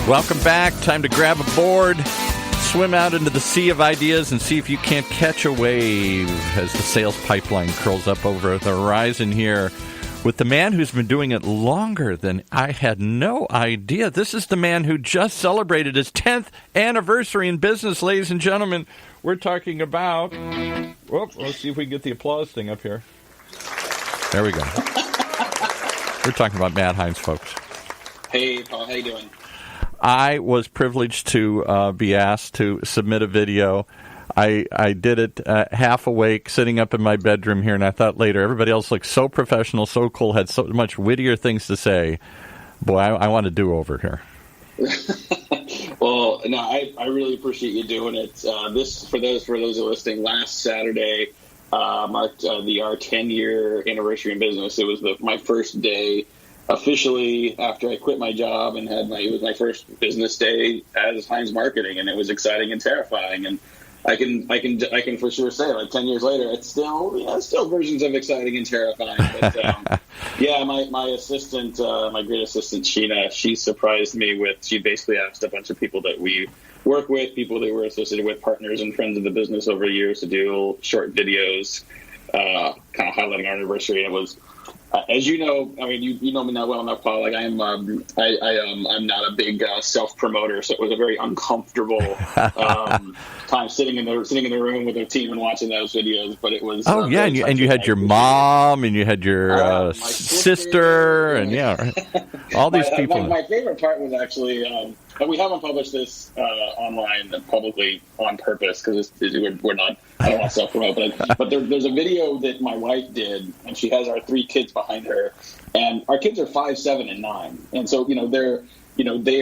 Welcome back. Time to grab a board, swim out into the sea of ideas, and see if you can't catch a wave as the sales pipeline curls up over the horizon here with the man who's been doing it longer than I had no idea. This is the man who just celebrated his 10th anniversary in business, ladies and gentlemen. We're talking about... let's see if we can get the applause thing up here. There we go. We're talking about Matt Heinz, folks. Hey, Paul. How you doing? I was privileged to be asked to submit a video. I did it half awake, sitting up in my bedroom here, and I thought later, everybody else looked so professional, so cool, had so much wittier things to say. Boy, I want to do over here. Well, no, I really appreciate you doing it. This, for those who are listening, last Saturday marked our 10-year anniversary in business. It was my first day officially after I quit my job, and it was my first business day as Heinz Marketing, and it was exciting and terrifying. And I can for sure say, like 10 years later, it's still versions of exciting and terrifying. But my assistant, my great assistant Sheena, she surprised me with. She basically asked a bunch of people that we work with, people that we're associated with, partners and friends of the business over the years, to do short videos, kind of highlighting our anniversary. And it was. As you know, I mean, you know me now well enough, Paul. Like I'm not a big self promoter, so it was a very uncomfortable time sitting in the room with our team and watching those videos. But it was and you had your mom and you had your sister and all these people. My favorite part was actually. We haven't published this online publicly on purpose because we're not. I don't want to self-promote, but there's a video that my wife did, and she has our 3 kids behind her, and our kids are 5, 7, and 9, and so they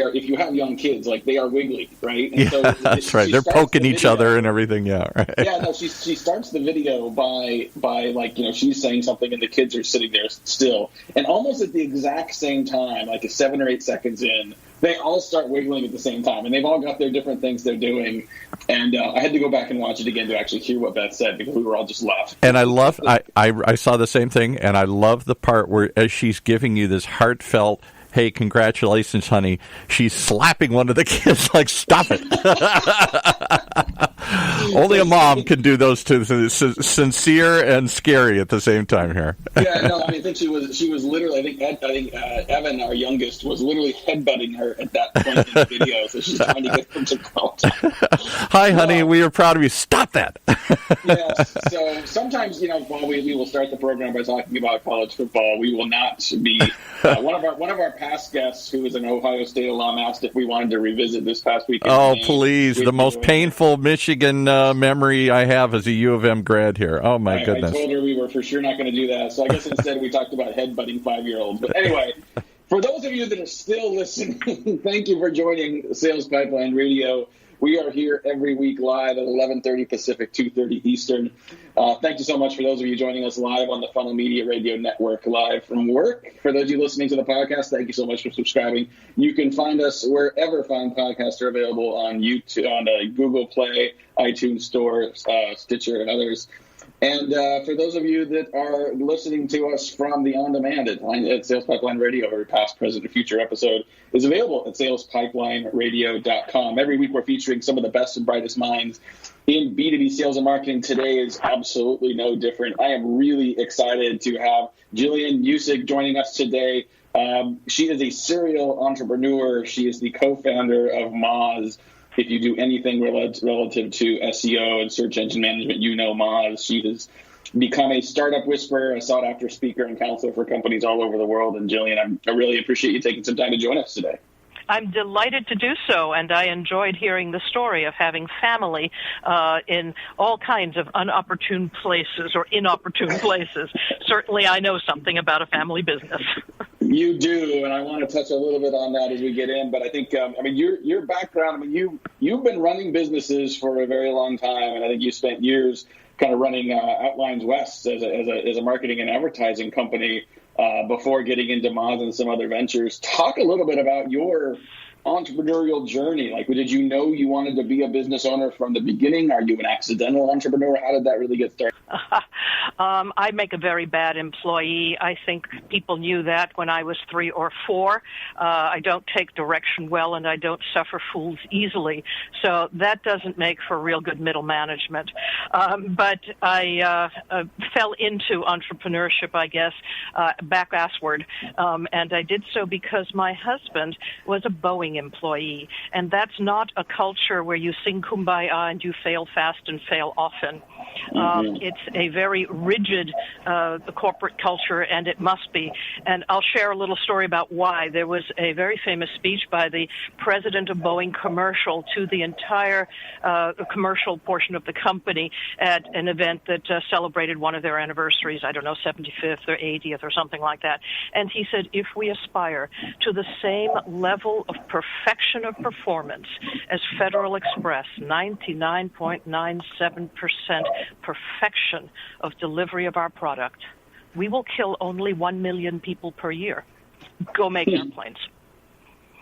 are. If you have young kids, like they are wiggly, right? And so that's right. They're poking each other and everything. Yeah, right. Yeah, no. She starts the video by she's saying something, and the kids are sitting there still, and almost at the exact same time, like 7 or 8 seconds in, they all start wiggling at the same time, and they've all got their different things they're doing. And I had to go back and watch it again to actually hear what Beth said, because we were all just laughing. And I saw the same thing, and I love the part where, as she's giving you this heartfelt, hey, congratulations, honey, she's slapping one of the kids like, stop it. Only a mom can do those two, sincere and scary at the same time here. Yeah, no, I think she was literally, I think Evan, our youngest, was literally headbutting her at that point in the video, so she's trying to get them to calm down. Hi, honey, we are proud of you. Stop that. Yes, so sometimes, while we will start the program by talking about college football, we will not be, one of our past guests, who is an Ohio State alum, asked if we wanted to revisit this past weekend. Oh, please. The most painful Michigan memory I have as a U of M grad here. Oh, my goodness. I told her we were for sure not going to do that. So I guess instead we talked about headbutting 5-year-olds. But anyway, for those of you that are still listening, thank you for joining Sales Pipeline Radio. We are here every week live at 11:30 Pacific, 2:30 Eastern. Thank you so much for those of you joining us live on the Funnel Media Radio Network, live from work. For those of you listening to the podcast, thank you so much for subscribing. You can find us wherever fine podcasts are available, on YouTube, on Google Play, iTunes Store, Stitcher, and others. And for those of you that are listening to us from the on-demand at Sales Pipeline Radio, every past, present, and future episode is available at salespipelineradio.com. Every week we're featuring some of the best and brightest minds in B2B sales and marketing. Today is absolutely no different. I am really excited to have Gillian Muessig joining us today. She is a serial entrepreneur. She is the co-founder of Moz. If you do anything relative to SEO and search engine management, you know Moz. She has become a startup whisperer, a sought-after speaker and counselor for companies all over the world. And Gillian, I really appreciate you taking some time to join us today. I'm delighted to do so, and I enjoyed hearing the story of having family in all kinds of unopportune places or inopportune places. Certainly I know something about a family business. You do, and I want to touch a little bit on that as we get in. But I think, your background, you've been running businesses for a very long time, and I think you spent years kind of running Outlines West as a marketing and advertising company before getting into Moz and some other ventures. Talk a little bit about your entrepreneurial journey. Like, did you know you wanted to be a business owner from the beginning? Are you an accidental entrepreneur? How did that really get started? I make a very bad employee. I think people knew that when I was 3 or 4. I don't take direction well, and I don't suffer fools easily. So that doesn't make for real good middle management. But I fell into entrepreneurship, I guess, back-assward. And I did so because my husband was a Boeing employee. And that's not a culture where you sing Kumbaya and you fail fast and fail often. It's a very rigid corporate culture, and it must be. And I'll share a little story about why. There was a very famous speech by the president of Boeing Commercial to the entire commercial portion of the company at an event that celebrated one of their anniversaries, I don't know, 75th or 80th or something like that. And he said, if we aspire to the same level of perfection of performance as Federal Express, 99.97% perfection of delivery of our product, we will kill only 1 million people per year. Go make airplanes.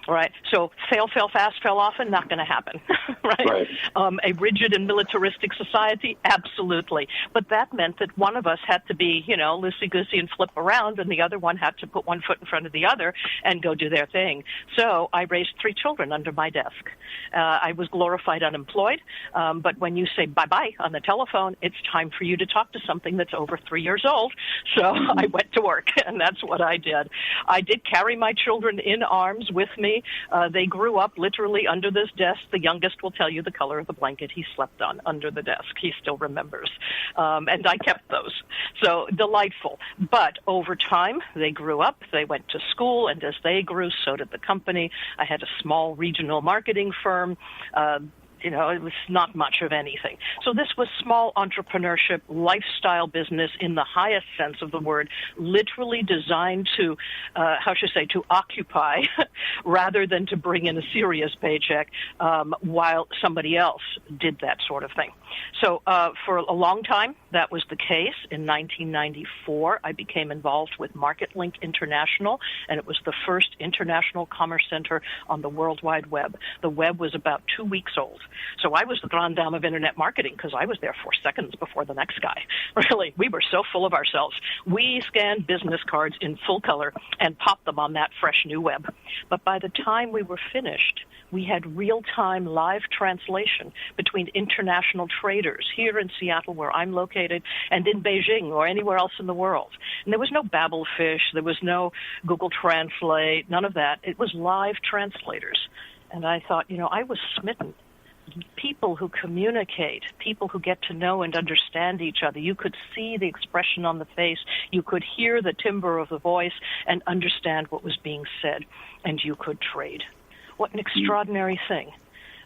Right. So fail fast, fail often, not going to happen. Right. A rigid and militaristic society, absolutely. But that meant that one of us had to be, loosey-goosey and flip around, and the other one had to put one foot in front of the other and go do their thing. So I raised 3 children under my desk. I was glorified unemployed, but when you say bye-bye on the telephone, it's time for you to talk to something that's over 3 years old. So I went to work, and that's what I did. I did carry my children in arms with me. They grew up literally under this desk. The youngest will tell you the color of the blanket he slept on under the desk. He still remembers. And I kept those. So delightful. But over time, they grew up. They went to school. And as they grew, so did the company. I had a small regional marketing firm. It was not much of anything. So this was small entrepreneurship, lifestyle business in the highest sense of the word, literally designed to, to occupy rather than to bring in a serious paycheck while somebody else did that sort of thing. So for a long time, that was the case. In 1994, I became involved with MarketLink International, and it was the first international commerce center on the World Wide Web. The web was about 2 weeks old. So I was the grande dame of internet marketing because I was there 4 seconds before the next guy. Really, we were so full of ourselves. We scanned business cards in full color and popped them on that fresh new web. But by the time we were finished, we had real-time live translation between international traders here in Seattle, where I'm located, and in Beijing or anywhere else in the world. And there was no Babelfish, there was no Google Translate, none of that. It was live translators. And I thought, I was smitten. People who communicate, people who get to know and understand each other. You could see the expression on the face. You could hear the timbre of the voice and understand what was being said. And you could trade. What an extraordinary thing.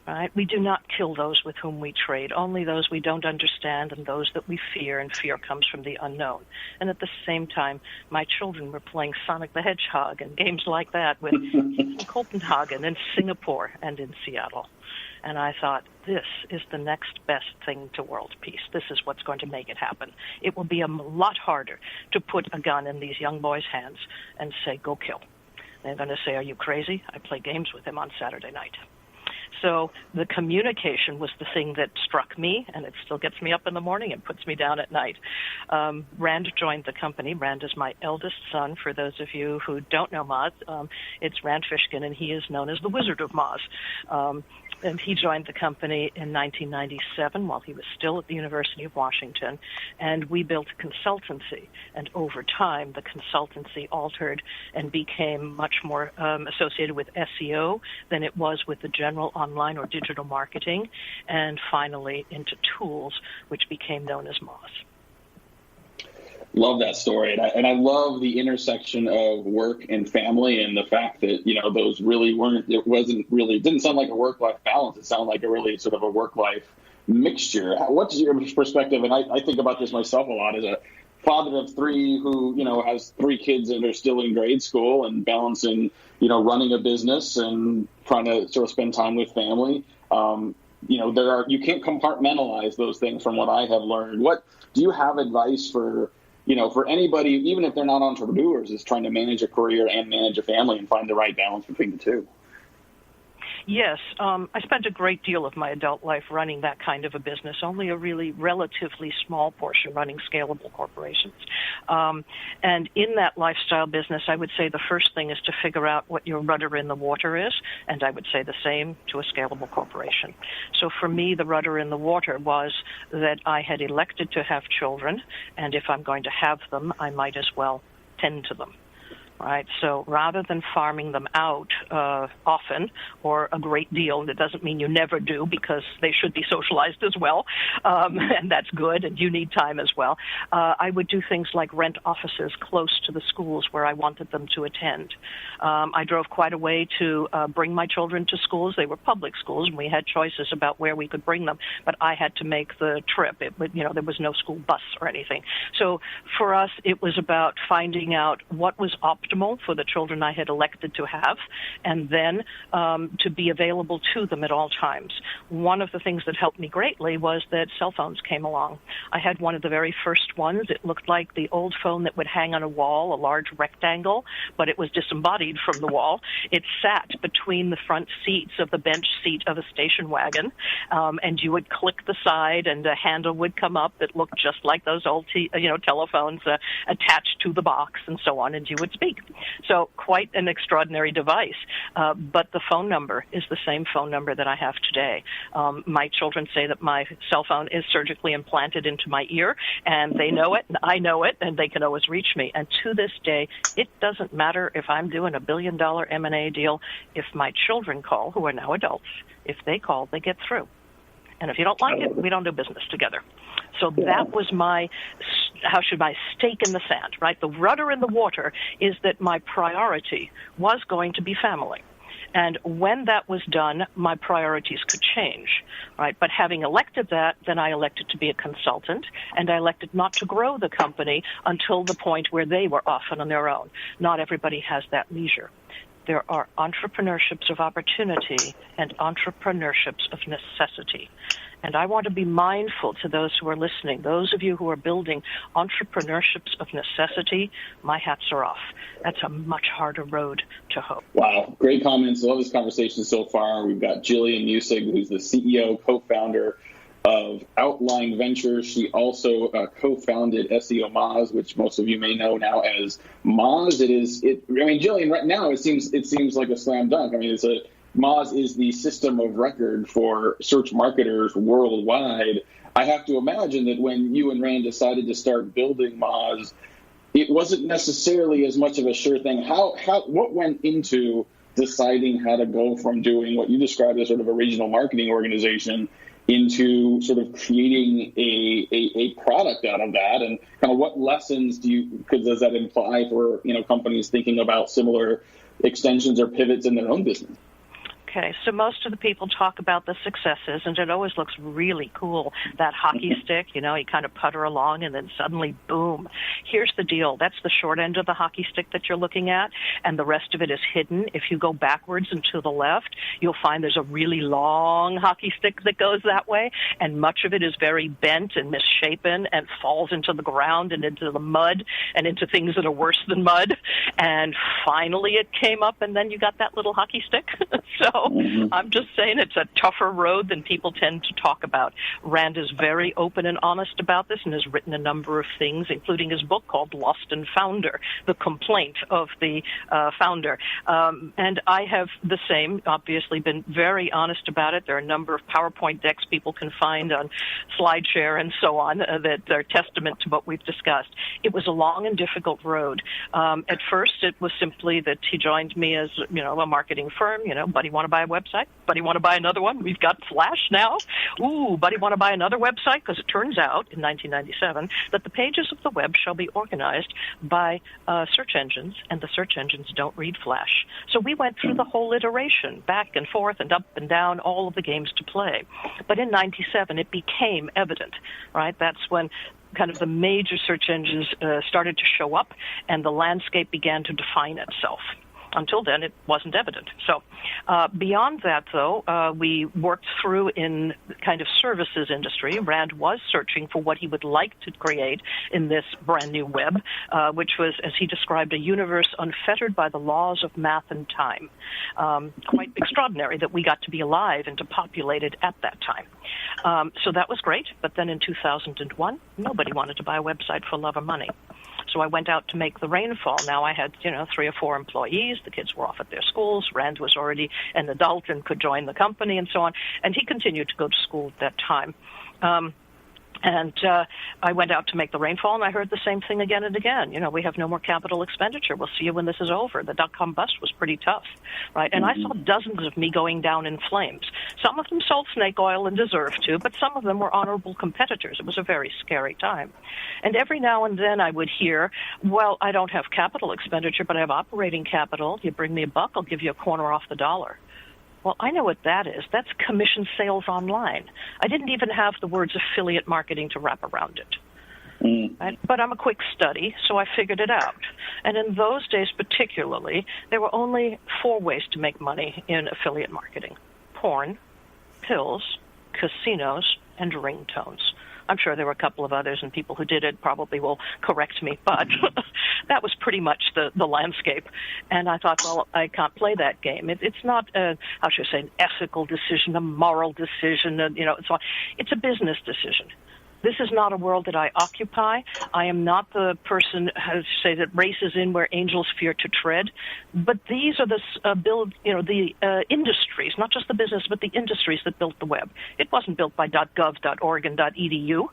Right? We do not kill those with whom we trade, only those we don't understand and those that we fear, and fear comes from the unknown. And at the same time, my children were playing Sonic the Hedgehog and games like that with in Copenhagen and Singapore and in Seattle. And I thought, this is the next best thing to world peace. This is what's going to make it happen. It will be a lot harder to put a gun in these young boys' hands and say, go kill. They're going to say, are you crazy? I play games with him on Saturday night. So the communication was the thing that struck me, and it still gets me up in the morning and puts me down at night. Rand joined the company. Rand is my eldest son. For those of you who don't know Moz, it's Rand Fishkin, and he is known as the Wizard of Moz. And he joined the company in 1997 while he was still at the University of Washington, and we built a consultancy. And over time, the consultancy altered and became much more associated with SEO than it was with the general online or digital marketing, and finally into tools, which became known as Moz. Love that story. And I love the intersection of work and family, and the fact that, those really weren't, it didn't sound like a work-life balance. It sounded like a really sort of a work-life mixture. What's your perspective? And I think about this myself a lot as a father of 3 who, has 3 kids that are still in grade school and balancing, running a business and trying to sort of spend time with family. You can't compartmentalize those things from what I have learned. What do you have advice for anybody, even if they're not entrepreneurs, is trying to manage a career and manage a family and find the right balance between the two? Yes, I spent a great deal of my adult life running that kind of a business, only a really relatively small portion running scalable corporations. And in that lifestyle business, I would say the first thing is to figure out what your rudder in the water is, and I would say the same to a scalable corporation. So for me, the rudder in the water was that I had elected to have children, and if I'm going to have them, I might as well tend to them. Right, so rather than farming them out often or a great deal, that doesn't mean you never do, because they should be socialized as well, and that's good, and you need time as well. I would do things like rent offices close to the schools where I wanted them to attend. I drove quite a way to bring my children to schools. They were public schools, and we had choices about where we could bring them, but I had to make the trip. There was no school bus or anything. So for us, it was about finding out what was optimal for the children I had elected to have, and then to be available to them at all times. One of the things that helped me greatly was that cell phones came along. I had one of the very first ones. It looked like the old phone that would hang on a wall, a large rectangle, but it was disembodied from the wall. It sat between the front seats of the bench seat of a station wagon, and you would click the side, and a handle would come up that looked just like those old telephones attached to the box and so on, and you would speak. So quite an extraordinary device, but the phone number is the same phone number that I have today. My children say that my cell phone is surgically implanted into my ear, and they know it, and I know it, and they can always reach me. And to this day, it doesn't matter if I'm doing a $1 billion M&A deal. If my children call, who are now adults, if they call, they get through. And if you don't like it, we don't do business together. So that was my stake in the sand, right? The rudder in the water is that my priority was going to be family. And when that was done, my priorities could change, right? But having elected that, then I elected to be a consultant, and I elected not to grow the company until the point where they were off and on their own. Not everybody has that leisure. There are entrepreneurships of opportunity and entrepreneurships of necessity. And I want to be mindful to those who are listening, those of you who are building entrepreneurships of necessity, my hats are off. That's a much harder road to hoe. Wow, great comments. Love this conversation so far. We've got Gillian Muessig, who's the CEO, co-founder of Outline Ventures. She also co-founded SEO Moz, which most of you may know now as Moz. Gillian, right now it seems like a slam dunk. I mean, Moz is the system of record for search marketers worldwide. I have to imagine that when you and Rand decided to start building Moz, it wasn't necessarily as much of a sure thing. What went into deciding how to go from doing what you described as sort of a regional marketing organization into sort of creating a product out of that, and kind of what lessons does that imply for companies thinking about similar extensions or pivots in their own business? Okay, so most of the people talk about the successes, and it always looks really cool, that hockey stick, you kind of putter along, and then suddenly, boom. Here's the deal. That's the short end of the hockey stick that you're looking at, and the rest of it is hidden. If you go backwards and to the left, you'll find there's a really long hockey stick that goes that way, and much of it is very bent and misshapen and falls into the ground and into the mud and into things that are worse than mud. And finally it came up, and then you got that little hockey stick. So I'm just saying it's a tougher road than people tend to talk about. Rand is very open and honest about this and has written a number of things, including his book called Lost and Founder, The Complaint of the Founder. And I have the same, obviously, been very honest about it. There are a number of PowerPoint decks people can find on SlideShare and so on that are testament to what we've discussed. It was a long and difficult road. At first, it was simply that he joined me as, a marketing firm. Buddy, want to buy a website? Buddy, want to buy another one? We've got Flash now. Ooh, buddy, want to buy another website? Because it turns out in 1997 that the pages of the web shall be organized by search engines, and the search engines don't read Flash. So we went through the whole iteration, back and forth and up and down, all of the games to play. But in 97, it became evident, right? That's when kind of the major search engines started to show up, and the landscape began to define itself. Until then, it wasn't evident. So beyond that, though, we worked through in kind of services industry. Rand was searching for what he would like to create in this brand new web, which was, as he described, a universe unfettered by the laws of math and time. Quite extraordinary that we got to be alive and to populate it at that time. So that was great. But then in 2001, nobody wanted to buy a website for love or money. So I went out to make the rainfall. Now I had, 3 or 4 employees. The kids were off at their schools. Rand was already an adult and could join the company and so on. And he continued to go to school at that time. And I went out to make the rainfall, and I heard the same thing again and again. We have no more capital expenditure. We'll see you when this is over. The dot-com bust was pretty tough, right? And I saw dozens of me going down in flames. Some of them sold snake oil and deserved to, but some of them were honorable competitors. It was a very scary time. And every now and then I would hear, well, I don't have capital expenditure, but I have operating capital. You bring me $1, I'll give you a corner off the dollar. Well, I know what that is. That's commission sales online. I didn't even have the words affiliate marketing to wrap around it. Right? But I'm a quick study, so I figured it out. And in those days particularly, there were only 4 ways to make money in affiliate marketing: porn, pills, casinos, and ringtones. I'm sure there were a couple of others, and people who did it probably will correct me, but that was pretty much the landscape. And I thought, well, I can't play that game. It's not, how should I say, an ethical decision, a moral decision, so it's a business decision. This is not a world that I occupy. I am not the person, how to say, that races in where angels fear to tread. But these are the industries, not just the business, but the industries that built the web. It wasn't built by .gov, .org, and .edu.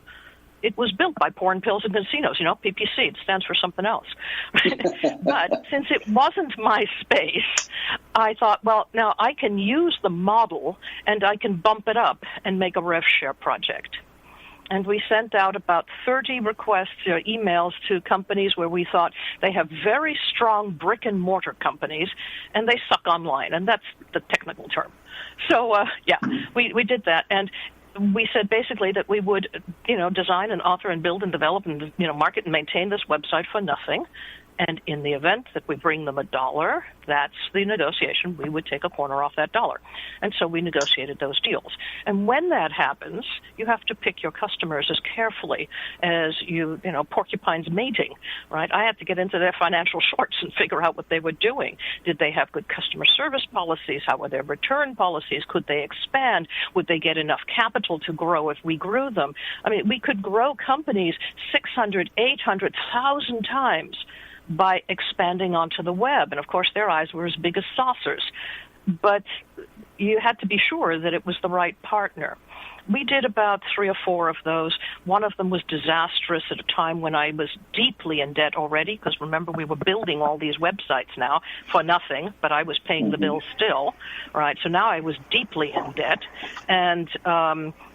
It was built by porn, pills, and casinos, PPC. It stands for something else. But since it wasn't my space, I thought, well, now I can use the model, and I can bump it up and make a rev share project. And we sent out about 30 requests, emails to companies where we thought they have very strong brick-and-mortar companies, and they suck online, and that's the technical term. So, we did that. And we said basically that we would, design and author and build and develop and, market and maintain this website for nothing. And in the event that we bring them $1, that's the negotiation. We would take a corner off that $1. And so we negotiated those deals. And when that happens, you have to pick your customers as carefully as porcupines mating, right? I had to get into their financial shorts and figure out what they were doing. Did they have good customer service policies? How were their return policies? Could they expand? Would they get enough capital to grow if we grew them? I mean, we could grow companies 600, 800, 1,000 times by expanding onto the web. And, of course, their eyes were as big as saucers. But you had to be sure that it was the right partner. We did about 3 or 4 of those. One of them was disastrous at a time when I was deeply in debt already, because, remember, we were building all these websites now for nothing, but I was paying the bills still, right? So now I was deeply in debt, and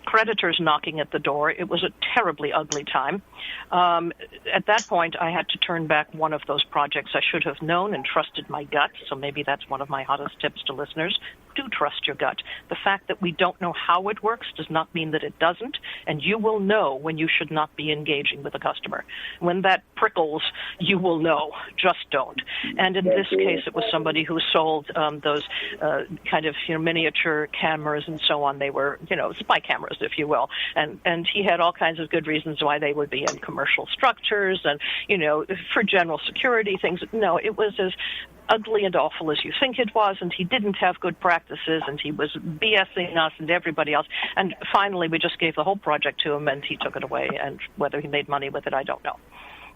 creditors knocking at the door. It was a terribly ugly time. At that point, I had to turn back one of those projects. I should have known and trusted my gut, so maybe that's one of my hottest tips to listeners. Do trust your gut. The fact that we don't know how it works does not mean that it doesn't, and you will know when you should not be engaging with a customer. When that prickles, you will know. Just don't. And in this case, it was somebody who sold those kind of miniature cameras and so on. They were, spy cameras, if you will. And he had all kinds of good reasons why they would be in commercial structures and, for general security things. No, it was as ugly and awful as you think it was, and he didn't have good practices, and he was BSing us and everybody else. And finally, we just gave the whole project to him, and he took it away, and whether he made money with it, I don't know.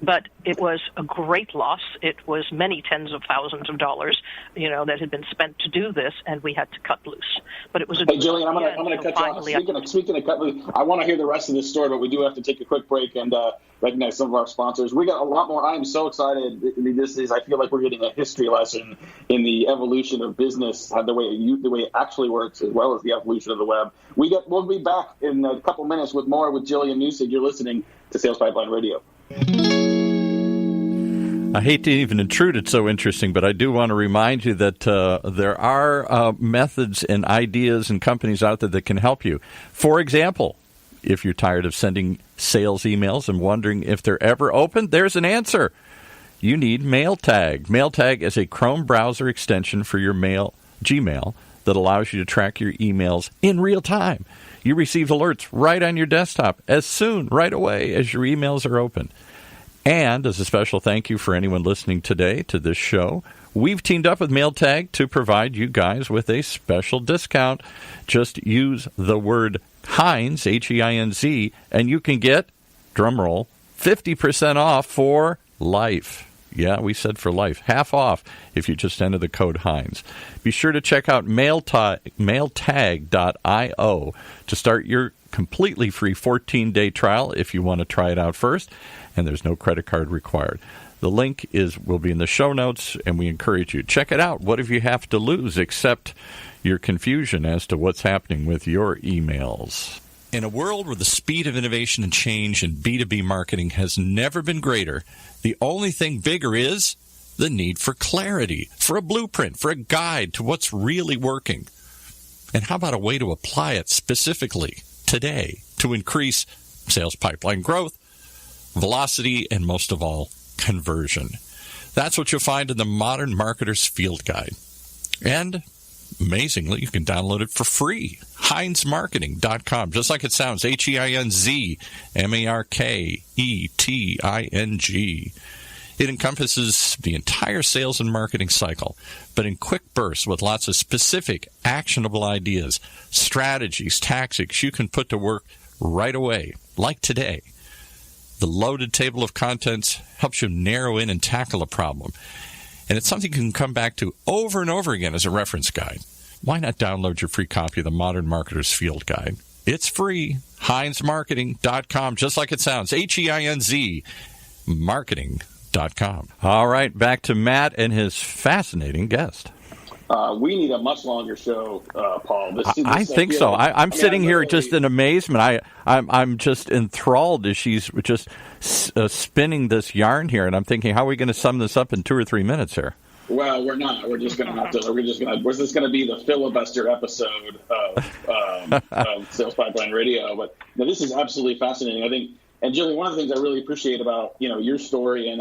But it was a great loss. It was many tens of thousands of dollars, that had been spent to do this, and we had to cut loose. But it was a Hey, Gillian, I'm going to cut you off. Speaking of cut loose, I want to hear the rest of this story, but we do have to take a quick break and recognize some of our sponsors. We got a lot more. I am so excited. I feel like we're getting a history lesson in the evolution of business, the way it actually works, as well as the evolution of the web. We'll be back in a couple minutes with more with Gillian Muessig. You're listening to Sales Pipeline Radio. I hate to even intrude. It's so interesting, but I do want to remind you that there are methods and ideas and companies out there that can help you. For example, if you're tired of sending sales emails and wondering if they're ever open, there's an answer. you need MailTag. MailTag is a Chrome browser extension for your Gmail that allows you to track your emails in real time. You receive alerts right on your desktop right away as your emails are open. And as a special thank you for anyone listening today to this show, we've teamed up with MailTag to provide you guys with a special discount. Just use the word Heinz, Heinz, and you can get, drumroll, 50% off for life. Yeah, we said for life. Half off if you just enter the code Heinz. Be sure to check out mailtag.io to start your completely free 14-day trial if you want to try it out first, and there's no credit card required. The link will be in the show notes, and we encourage you. Check it out. What if you have to lose except your confusion as to what's happening with your emails? In a world where the speed of innovation and change in B2B marketing has never been greater, the only thing bigger is the need for clarity, for a blueprint, for a guide to what's really working. And how about a way to apply it specifically today to increase sales pipeline growth, velocity, and most of all, conversion? That's what you'll find in the Modern Marketer's Field Guide. And amazingly, you can download it for free. HeinzMarketing.com, just like it sounds, HeinzMarketing. It encompasses the entire sales and marketing cycle, but in quick bursts with lots of specific, actionable ideas, strategies, tactics you can put to work right away, like today. The loaded table of contents helps you narrow in and tackle a problem. And it's something you can come back to over and over again as a reference guide. Why not download your free copy of the Modern Marketer's Field Guide? It's free. HeinzMarketing.com, just like it sounds. HEINZ, marketing.com. All right, back to Matt and his fascinating guest. We need a much longer show, Paul. I think so. I'm sitting here just in amazement. I'm just enthralled as she's just spinning this yarn here, and I'm thinking, how are we going to sum this up in 2 or 3 minutes here? Well, we're not. We're just going to have to. This is going to be the filibuster episode of Sales Pipeline Radio. But this is absolutely fascinating. I think, and Gillian, one of the things I really appreciate about your story, and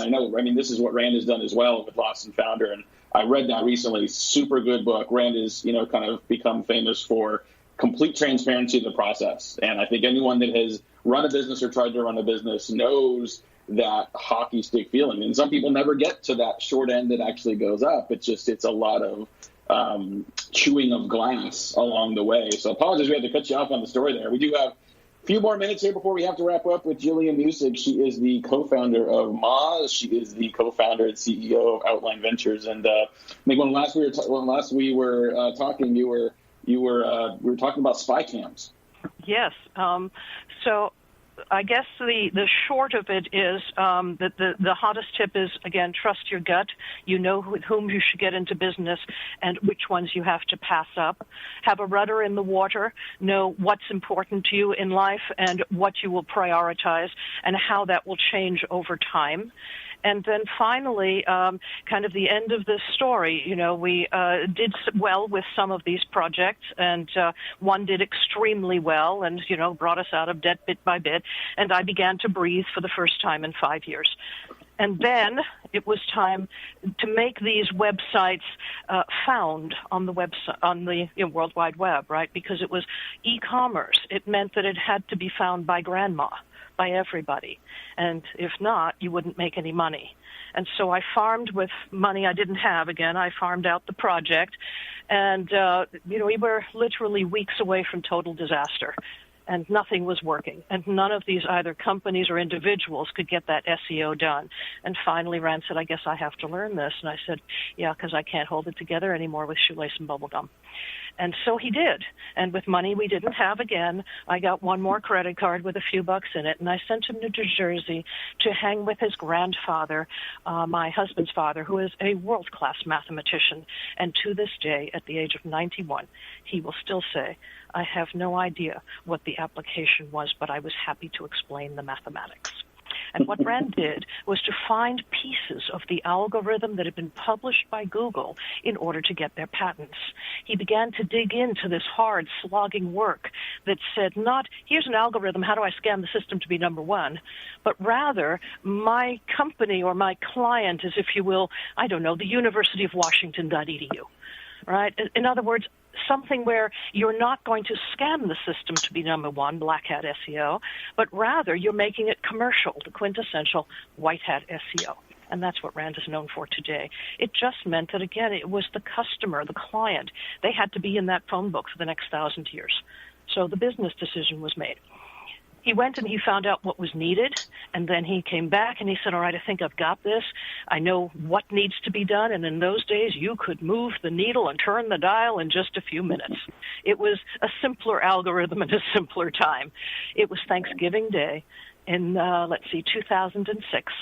this is what Rand has done as well with Lost and Founder, and I read that recently. Super good book. Rand is, kind of become famous for complete transparency of the process. And I think anyone that has run a business or tried to run a business knows that hockey stick feeling. And some people never get to that short end that actually goes up. It's a lot of chewing of glass along the way. So apologies, we had to cut you off on the story there. We do have a few more minutes here before we have to wrap up with Gillian Muessig. She is the co-founder of Moz. She is the co-founder and CEO of Outline Ventures. And I think when last we were talking, we were talking about spy cams. Yes. So I guess the short of it is that the hottest tip is, again, trust your gut. You know with whom you should get into business and which ones you have to pass up. Have a rudder in the water. Know what's important to you in life and what you will prioritize and how that will change over time. And then finally, kind of the end of this story, we did well with some of these projects, and one did extremely well and, brought us out of debt bit by bit, and I began to breathe for the first time in 5 years. And then it was time to make these websites found on the website, on the World Wide Web, right? Because it was e-commerce. It meant that it had to be found by grandma, by everybody. And if not, you wouldn't make any money. And so I farmed with money I didn't have. Again, I farmed out the project. And, we were literally weeks away from total disaster. And nothing was working. And none of these either companies or individuals could get that SEO done. And finally, Rand said, I guess I have to learn this. And I said, yeah, because I can't hold it together anymore with shoelace and bubble gum. And so he did. And with money we didn't have again, I got one more credit card with a few bucks in it, and I sent him to New Jersey to hang with his grandfather, my husband's father, who is a world-class mathematician. And to this day, at the age of 91, he will still say, I have no idea what the application was, but I was happy to explain the mathematics. And what Rand did was to find pieces of the algorithm that had been published by Google in order to get their patents. He began to dig into this hard, slogging work that said not, here's an algorithm, how do I scan the system to be number one, but rather my company or my client is, if you will, I don't know, the University of Washington.edu, right? In other words, something where you're not going to scan the system to be number one, black hat SEO, but rather you're making it commercial, the quintessential white hat SEO. And that's what Rand is known for today. It just meant that, again, it was the customer, the client. They had to be in that phone book for the next 1,000 years. So the business decision was made. He went and he found out what was needed, and then he came back and he said, all right, I think I've got this. I know what needs to be done, and in those days you could move the needle and turn the dial in just a few minutes. It was a simpler algorithm and a simpler time. It was Thanksgiving Day in, 2006,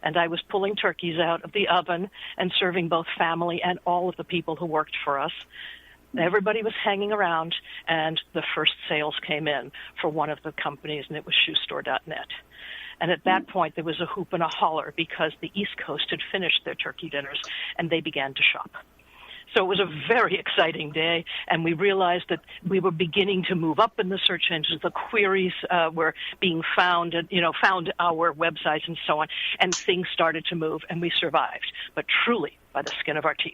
and I was pulling turkeys out of the oven and serving both family and all of the people who worked for us. Everybody was hanging around, and the first sales came in for one of the companies, and it was shoestore.net. And at that point, there was a hoop and a holler because the East Coast had finished their turkey dinners, and they began to shop. So it was a very exciting day, and we realized that we were beginning to move up in the search engines. The queries were being found, found our websites and so on, and things started to move, and we survived, but truly by the skin of our teeth.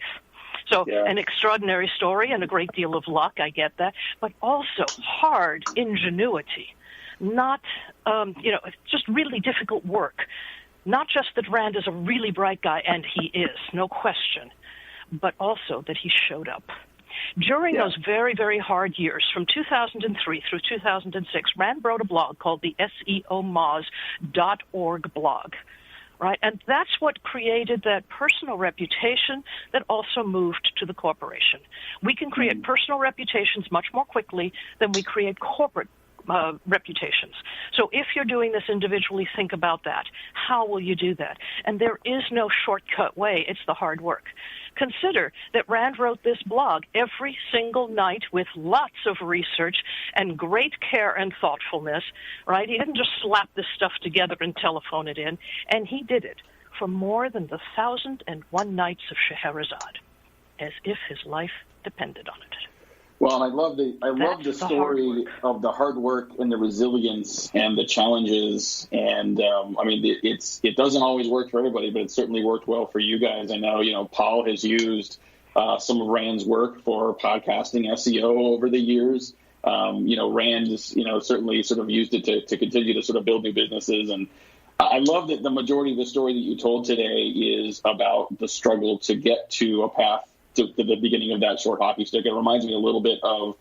So an extraordinary story and a great deal of luck, I get that, but also hard ingenuity, not, just really difficult work. Not just that Rand is a really bright guy, and he is, no question, but also that he showed up. During those very, very hard years, from 2003 through 2006, Rand wrote a blog called the SEOmoz.org blog. Right, and that's what created that personal reputation that also moved to the corporation. We can create personal reputations much more quickly than we create corporate reputations. So if you're doing this individually, think about that. How will you do that? And there is no shortcut way. It's the hard work. Consider that Rand wrote this blog every single night with lots of research and great care and thoughtfulness, right? He didn't just slap this stuff together and telephone it in, and he did it for more than the 1,001 nights of Scheherazade, as if his life depended on it. Well, and I love the story of the hard work and the resilience and the challenges. And it doesn't always work for everybody, but it certainly worked well for you guys. I know, Paul has used some of Rand's work for podcasting SEO over the years. Rand has, certainly sort of used it to continue to sort of build new businesses. And I love that the majority of the story that you told today is about the struggle to get to a path to the beginning of that short hockey stick. It reminds me a little bit of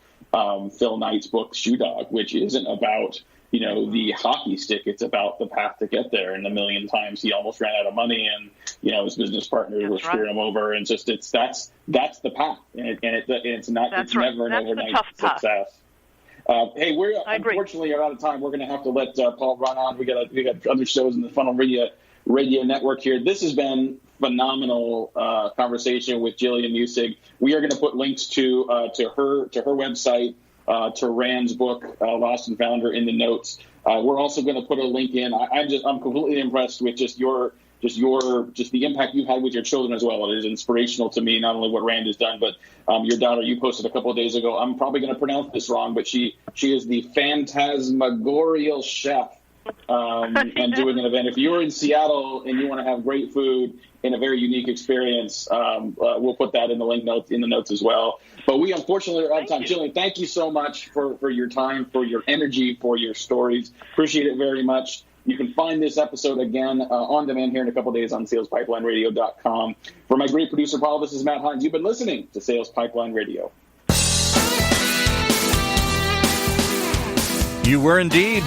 Phil Knight's book, Shoe Dog, which isn't about, the hockey stick. It's about the path to get there. And a million times he almost ran out of money and, his business partners were screwing him over. And that's the path. And it's never an overnight success. Hey, we're unfortunately are out of time. We're going to have to let Paul run on. We got other shows in the Funnel Radio Network here. This has been phenomenal conversation with Gillian Muessig. We are going to put links to her website, to Rand's book, Lost and Found, in the notes. We're also going to put a link in. I'm completely impressed with just the impact you've had with your children as well. It is inspirational to me, not only what Rand has done, but your daughter, you posted a couple of days ago. I'm probably going to pronounce this wrong, but she is the phantasmagorial chef. And doing an event. If you're in Seattle and you want to have great food and a very unique experience, we'll put that in the notes as well. But we unfortunately are out of time. Gillian, thank you so much for your time, for your energy, for your stories. Appreciate it very much. You can find this episode again on demand here in a couple of days on SalesPipelineRadio.com. For my great producer, Paul, this is Matt Heinz. You've been listening to Sales Pipeline Radio. You were indeed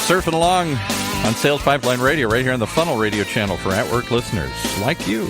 surfing along on Sales Pipeline Radio right here on the Funnel Radio channel for at-work listeners like you.